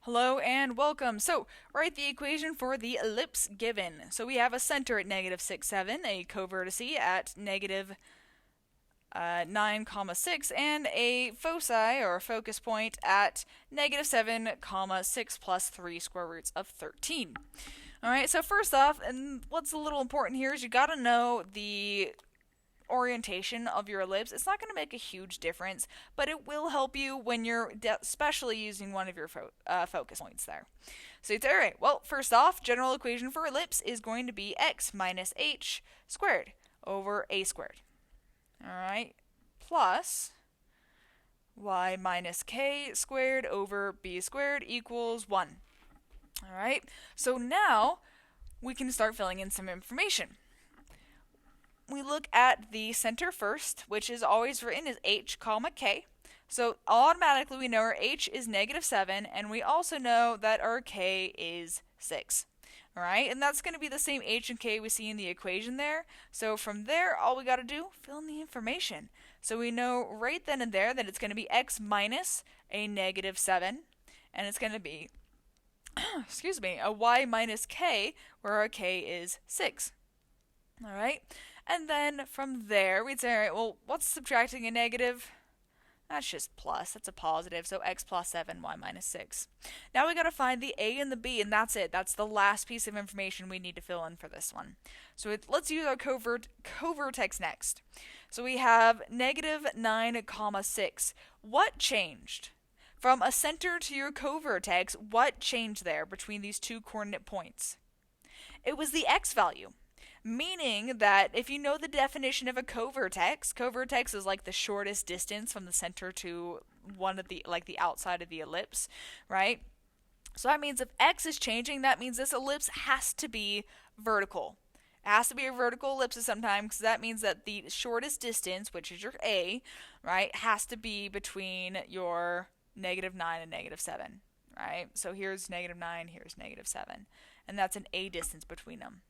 Hello and welcome. So, write the equation for the ellipse given. So we have a center at negative 6, 7, a covertice at negative 9, comma 6, and a foci, or focus point, at negative 7, comma 6 plus 3 square roots of 13. Alright, so first off, and what's a little important here is you gotta know the orientation of your ellipse. It's not going to make a huge difference, but it will help you when you're especially using one of your focus points there. So it's all right. Well, first off, general equation for ellipse is going to be x minus h squared over a squared. All right, plus y minus k squared over b squared equals 1. All right, so now we can start filling in some information. We look at the center first, which is always written as h comma k. So automatically we know our h is negative 7, and we also know that our k is 6. Alright, and that's going to be the same h and k we see in the equation there. So from there, all we got to do, fill in the information. So we know right then and there that it's going to be x minus a negative 7, and it's going to be, excuse me, a y minus k, where our k is 6. Alright, and then from there, we'd say, alright, well, what's subtracting a negative? That's just plus. That's a positive. So x plus 7, y minus 6. Now we got to find the a and the b, and that's it. That's the last piece of information we need to fill in for this one. So let's use our covertex next. So we have negative 9, comma 6. What changed? From a center to your covertex, what changed there between these two coordinate points? It was the x value. Meaning that if you know the definition of a covertex is like the shortest distance from the center to one of the, like the outside of the ellipse, right? So that means if x is changing, that means this ellipse has to be vertical. It has to be a vertical ellipse sometimes, because that means that the shortest distance, which is your a, right, has to be between your negative 9 and negative 7, right? So here's negative 9, here's negative 7, and that's an a distance between them.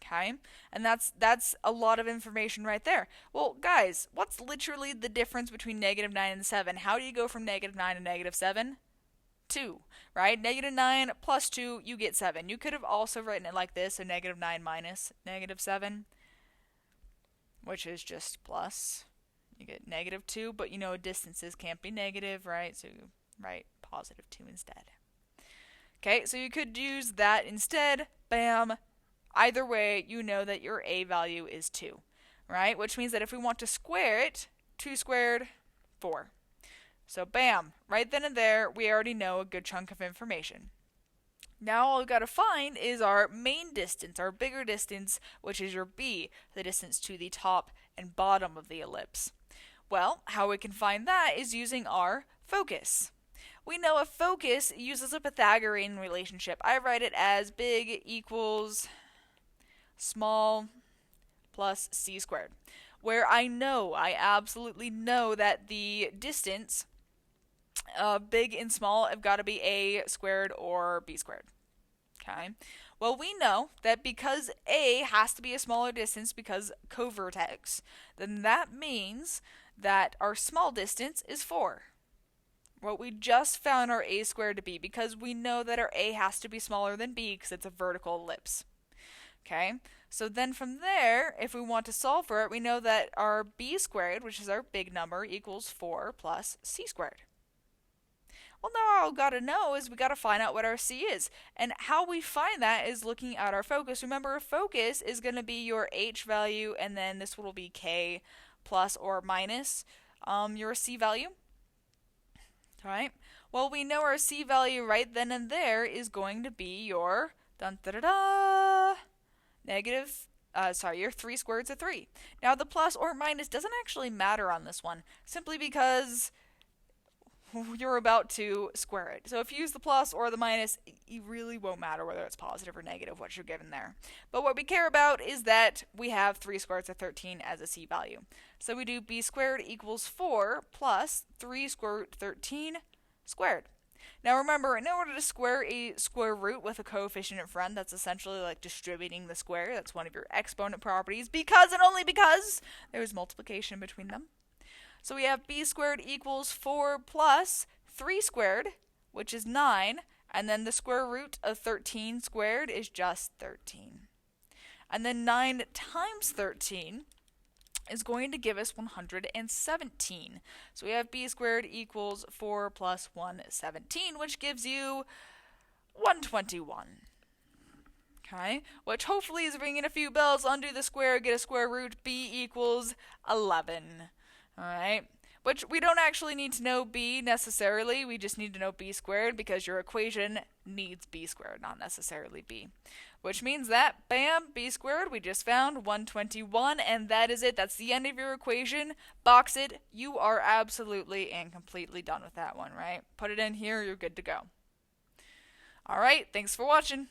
Okay, and that's a lot of information right there. Well, guys, what's literally the difference between negative 9 and 7? How do you go from negative 9 to negative 7? 2, right? Negative 9 plus 2, you get 7. You could have also written it like this, so negative 9 minus negative 7, which is just plus. You get negative 2, but you know distances can't be negative, right? So you write positive 2 instead. Okay, so you could use that instead. Bam. Either way, you know that your a value is 2, right? Which means that if we want to square it, 2 squared, 4. So bam, right then and there, we already know a good chunk of information. Now all we've got to find is our main distance, our bigger distance, which is your b, the distance to the top and bottom of the ellipse. Well, how we can find that is using our focus. We know a focus uses a Pythagorean relationship. I write it as big equals small plus c squared, where I absolutely know that the distance big and small have got to be a squared or b squared. Okay, well, we know that because a has to be a smaller distance because covertex, then that means that our small distance is 4. Well, we just found our a squared to be, because we know that our a has to be smaller than b because it's a vertical ellipse. Okay, so then from there, if we want to solve for it, we know that our b squared, which is our big number, equals 4 plus c squared. Well, now all we've got to know is we got to find out what our c is. And how we find that is looking at our focus. Remember, our focus is going to be your h value, and then this will be k plus or minus your c value. Alright, well, we know our c value right then and there is going to be your your 3 squareds of 3. Now, the plus or minus doesn't actually matter on this one, simply because you're about to square it. So if you use the plus or the minus, it really won't matter whether it's positive or negative what you're given there. But what we care about is that we have 3 squareds of 13 as a c value. So we do b squared equals 4 plus 3 square root 13 squared. Now remember, in order to square a square root with a coefficient in front, that's essentially like distributing the square. That's one of your exponent properties, because and only because there's multiplication between them. So we have b squared equals 4 plus 3 squared which is 9, and then the square root of 13 squared is just 13. And then 9 times 13 is going to give us 117. So we have b squared equals 4 plus 117, which gives you 121. Okay, which hopefully is ringing a few bells. Undo the square, get a square root, b equals 11. Alright, which we don't actually need to know b necessarily, we just need to know b squared because your equation needs b squared, not necessarily b. Which means that, bam, b squared, we just found 121, and that is it. That's the end of your equation. Box it. You are absolutely and completely done with that one, right? Put it in here, you're good to go. Alright, thanks for watching.